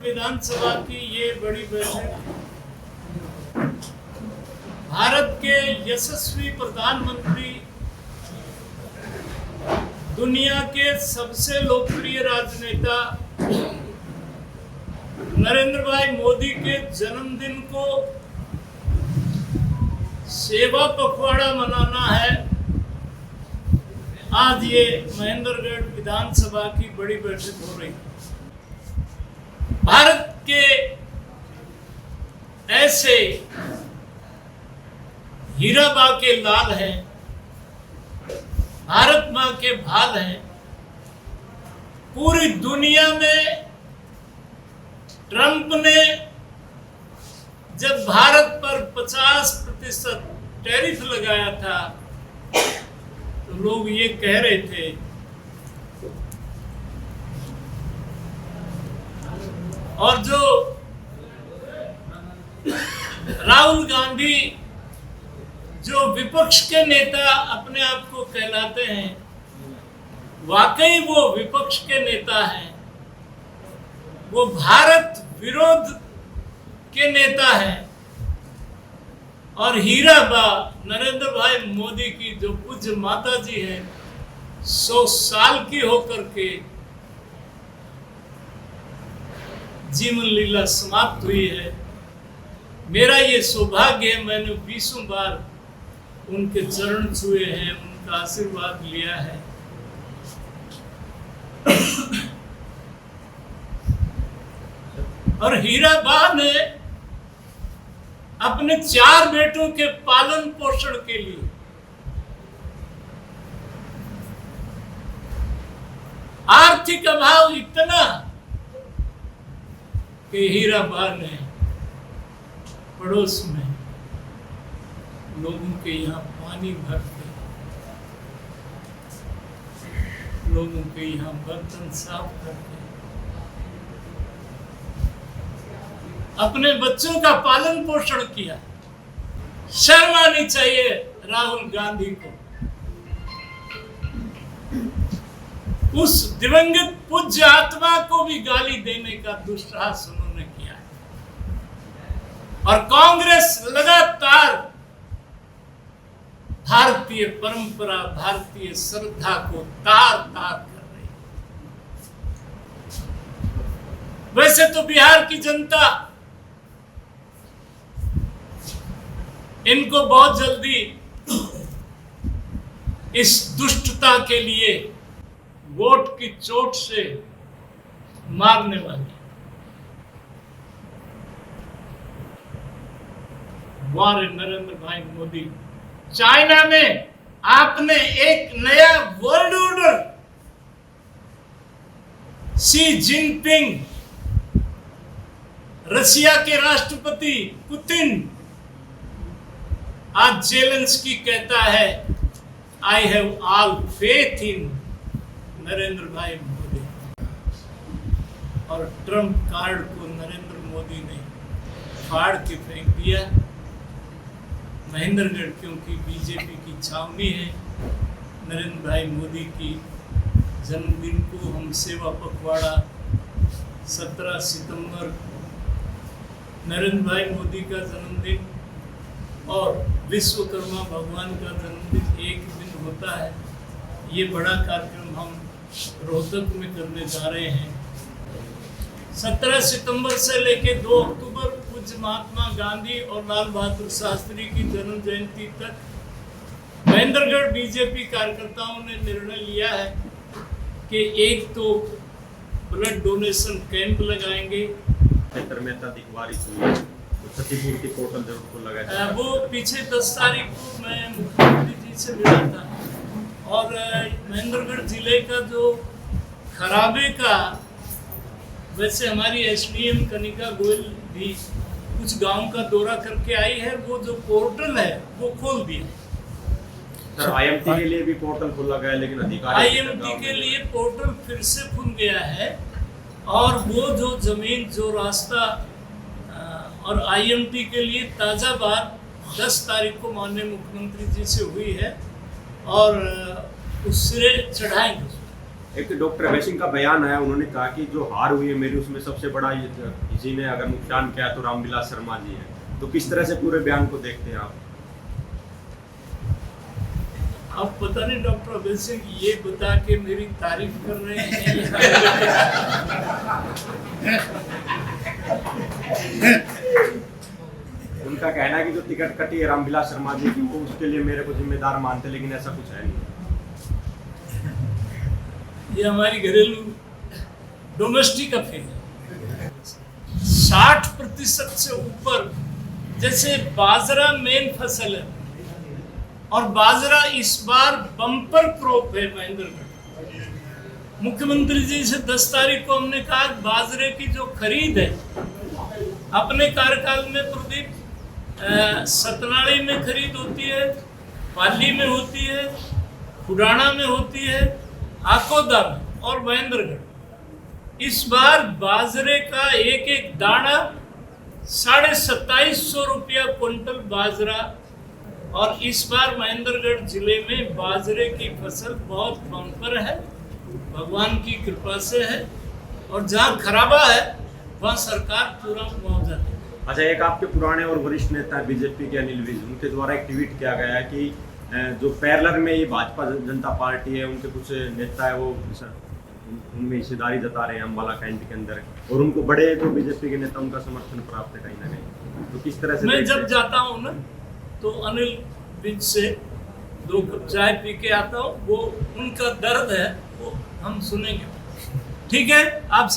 विधानसभा की ये बड़ी बैठक भारत के यशस्वी प्रधानमंत्री, दुनिया के सबसे लोकप्रिय राजनेता नरेंद्र भाई मोदी के जन्मदिन को सेवा पखवाड़ा मनाना है। आज ये महेंद्रगढ़ विधानसभा की बड़ी बैठक हो रही है। भारत के ऐसे हीरा बा के लाल हैं, भारत मां के भाल हैं। पूरी दुनिया में ट्रंप ने जब भारत पर 50% टैरिफ लगाया था तो लोग ये कह रहे थे और जो राहुल गांधी जो विपक्ष के नेता अपने आप को कहलाते हैं, वाकई वो विपक्ष के नेता हैं। वो भारत विरोध के नेता हैं और हीरा बा नरेंद्र भाई मोदी की जो पूज्य माता जी है, 100 साल की होकर के जीवन लीला समाप्त हुई है। मेरा ये सौभाग्य है, मैंने 20 बार उनके चरण छुए हैं, उनका आशीर्वाद लिया है। और हीरा बा ने अपने 4 बेटों के पालन पोषण के लिए आर्थिक अभाव इतना कि हीरा बा ने पड़ोस में लोगों के यहाँ पानी भर के, लोगों के यहाँ बर्तन साफ करके अपने बच्चों का पालन पोषण किया। शर्म आनी चाहिए राहुल गांधी को। उस दिवंगत पूज्य आत्मा को भी गाली देने का दुस्साहस उन्होंने किया है। और कांग्रेस लगातार भारतीय परंपरा, भारतीय श्रद्धा को तार तार कर रही है। वैसे तो बिहार की जनता इनको बहुत जल्दी इस दुष्टता के लिए वोट की चोट से मारने वाली। वारे नरेंद्र भाई मोदी, चाइना में आपने एक नया world order, Xi Jinping, Russia के राष्ट्रपति पुतिन, आज जेलेंस्की कहता है I have all faith in Narendra भाई मोदी। और ट्रंप कार्ड को नरेंद्र मोदी ने फाड़ के फेंक दिया। महेंद्रगढ़ क्योंकि बीजेपी की छावनी है, नरेंद्र भाई मोदी की जन्मदिन को हम सेवा पखवाड़ा 17 सितंबर नरेंद्र भाई मोदी का जन्मदिन और विश्वकर्मा भगवान का जन्मदिन एक दिन होता है। ये बड़ा कार्यक्रम हम रोहतक में करने जा रहे हैं। 17 सितंबर से लेकर 2 अक्टूबर पूज्य महात्मा गांधी और लाल बहादुर शास्त्री की जन्म जयंती तक महेंद्रगढ़ बीजेपी कार्यकर्ताओं ने निर्णय लिया है कि एक तो ब्लड डोनेशन कैंप लगाएंगे। क्षेत्र में अधिक बारिश हुई है तो क्षतिपूर्ति पोर्टल जरूर खोला गया। वो पीछे 10 तारीख को मैं मुख्यमंत्री जी से मिला था और महेंद्रगढ़ जिले का जो खराबे का, वैसे हमारी एसडीएम कनिका गोयल भी कुछ गांव का दौरा करके आई है। वो जो पोर्टल है वो खोल दिया। सर आईएमटी के लिए भी पोर्टल खोला गया है, लेकिन अधिकारी आईएमटी के लिए पोर्टल फिर से खुल गया है और वो जो जमीन, जो रास्ता और आईएमटी के लिए ताज़ा बात 10 तारीख को माननीय मुख्यमंत्री जी से हुई है और उससे चढ़ाएंगे। एक डॉक्टर अभय सिंह का बयान आया, उन्होंने कहा कि जो हार हुई है मेरी उसमें सबसे बड़ा किसी ने अगर नुकसान किया तो रामविलास शर्मा जी है। तो किस तरह से पूरे बयान को देखते हैं आप? अब पता नहीं डॉक्टर अभय सिंह ये बता के मेरी तारीफ कर रहे हैं। उनका कहना है कि जो टिकट कटी है रामविलास शर्मा जी की वो उसके लिए मेरे को जिम्मेदार मानते, लेकिन ऐसा कुछ है नहीं। ये हमारी घरेलू डोमेस्टिक अफेयर है। 60% से ऊपर, जैसे बाजरा मेन फसल है और बाजरा इस बार बम्पर क्रॉप है महेंद्रगढ़। मुख्यमंत्री जी से 10 तारीख को हमने कहा बाजरे की जो खरीद है अपने कार्यकाल में, प्रदीप, सतनाड़ी में खरीद होती है, पाली में होती है, खुडाना में होती है, आकोदा में और महेंद्रगढ़। इस बार बाजरे का एक एक दाना 2750 रुपया क्विंटल बाजरा, और इस बार महेंद्रगढ़ जिले में बाजरे की फसल बहुत बम्पर है, भगवान की कृपा से है, और जहाँ खराबा है वहाँ सरकार पूरा मुआवजा दे। अच्छा, एक आपके पुराने और वरिष्ठ नेता बीजेपी के अनिल विज, उनके द्वारा एक ट्वीट किया गया है कि जो पैरेलल में ये भाजपा जनता पार्टी है उनके कुछ नेता है वो उनमें हिस्सेदारी जता रहे हैं अम्बाला कैंट के अंदर, और उनको बड़े जो बीजेपी के नेता उनका समर्थन प्राप्त है कहीं ना कहीं। तो किस तरह से मैं जब जाता हूँ ना तो अनिल विज से 2 कप चाय पी के आता हूँ, वो उनका दर्द है वो हम सुनेंगे। ठीक है, आप